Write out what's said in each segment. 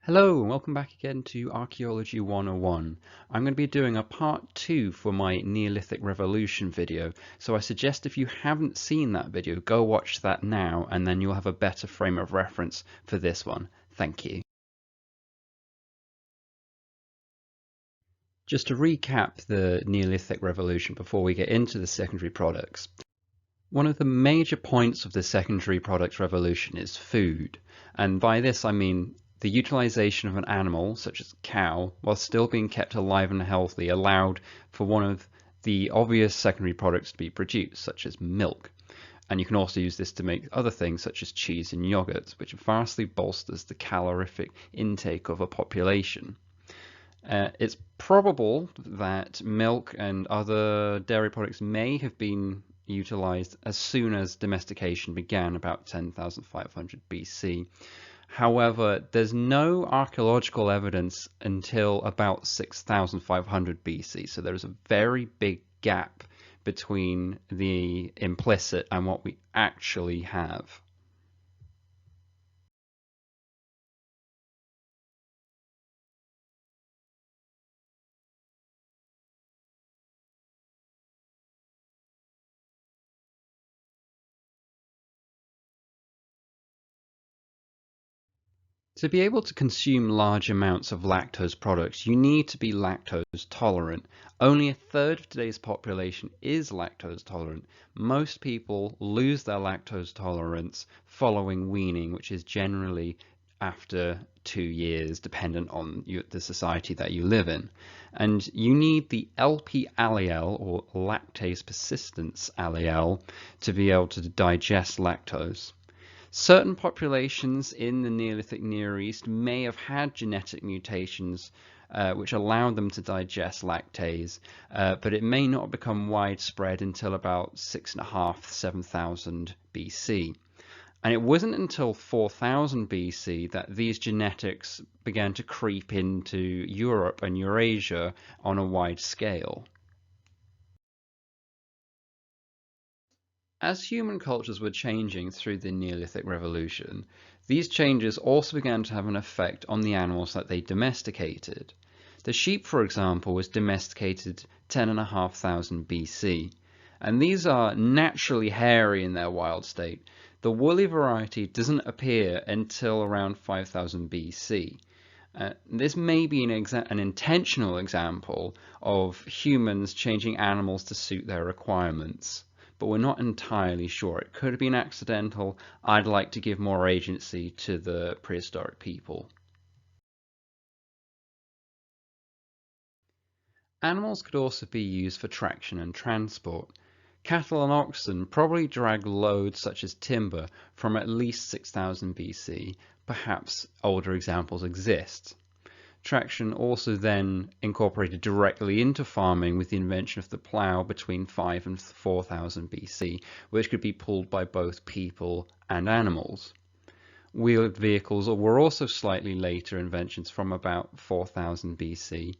Hello and welcome back again to Archaeology 101. I'm going to be doing a part 2 for my Neolithic Revolution video, so I suggest if you haven't seen that video, go watch that now and then you'll have a better frame of reference for this one. Thank you. Just to recap the Neolithic Revolution before we get into the secondary products. One of the major points of the secondary products revolution is food, and by this I mean the utilization of an animal, such as a cow, while still being kept alive and healthy, allowed for one of the obvious secondary products to be produced, such as milk. And you can also use this to make other things such as cheese and yogurt, which vastly bolsters the calorific intake of a population. It's probable that milk and other dairy products may have been utilized as soon as domestication began, about 10,500 BC. However, there's no archaeological evidence until about 6,500 BC, so there is a very big gap between the implicit and what we actually have. To be able to consume large amounts of lactose products, you need to be lactose tolerant. Only a third of today's population is lactose tolerant. Most people lose their lactose tolerance following weaning, which is generally after 2 years, dependent on the society that you live in. And you need the LP allele, or lactase persistence allele, to be able to digest lactose. Certain populations in the Neolithic Near East may have had genetic mutations which allowed them to digest lactase, but it may not become widespread until about 6,500 to 7,000 BC. And it wasn't until 4,000 BC that these genetics began to creep into Europe and Eurasia on a wide scale. As human cultures were changing through the Neolithic Revolution, these changes also began to have an effect on the animals that they domesticated. The sheep, for example, was domesticated 10,500 BC, and these are naturally hairy in their wild state. The woolly variety doesn't appear until around 5000 BC. This may be an intentional example of humans changing animals to suit their requirements, but we're not entirely sure. It could have been accidental. I'd like to give more agency to the prehistoric people. Animals could also be used for traction and transport. Cattle and oxen probably drag loads such as timber from at least 6000 BC. Perhaps older examples exist. Traction also then incorporated directly into farming with the invention of the plough between 5 and 4000 BC, which could be pulled by both people and animals. Wheeled vehicles were also slightly later inventions from about 4000 BC.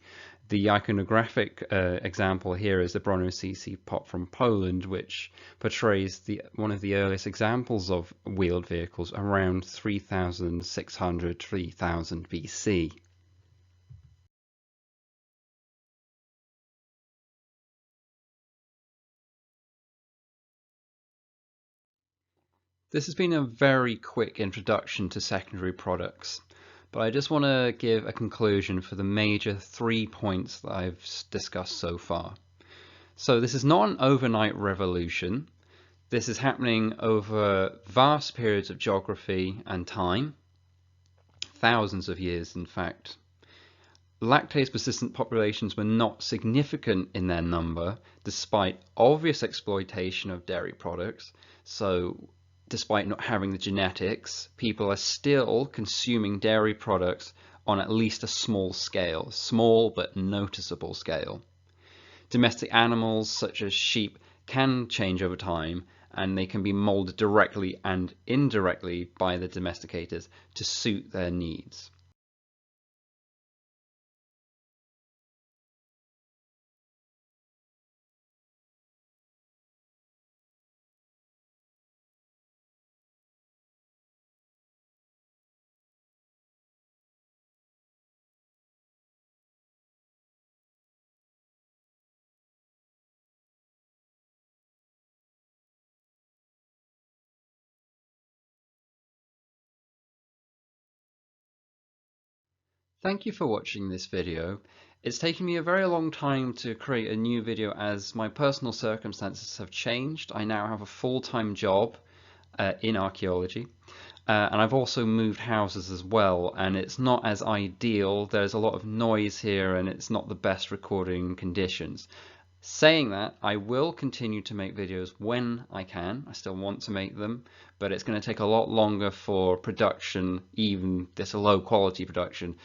The iconographic example here is the Brno-CC pot from Poland, which portrays one of the earliest examples of wheeled vehicles around 3600 3000 BC. This has been a very quick introduction to secondary products, but I just want to give a conclusion for the major 3 points that I've discussed so far. So this is not an overnight revolution. This is happening over vast periods of geography and time, thousands of years in fact. Lactase persistent populations were not significant in their number despite obvious exploitation of dairy products. So despite not having the genetics, people are still consuming dairy products on at least a small but noticeable scale. Domestic animals such as sheep can change over time, and they can be molded directly and indirectly by the domesticators to suit their needs. Thank you for watching this video. It's taken me a very long time to create a new video as my personal circumstances have changed. I now have a full-time job in archaeology. And I've also moved houses as well, and it's not as ideal. There's a lot of noise here and it's not the best recording conditions. Saying that, I will continue to make videos when I can. I still want to make them, but it's going to take a lot longer for production, even this low quality production,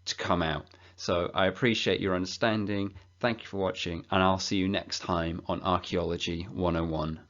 to come out. So I appreciate your understanding. Thank you for watching, and I'll see you next time on Archaeology 101.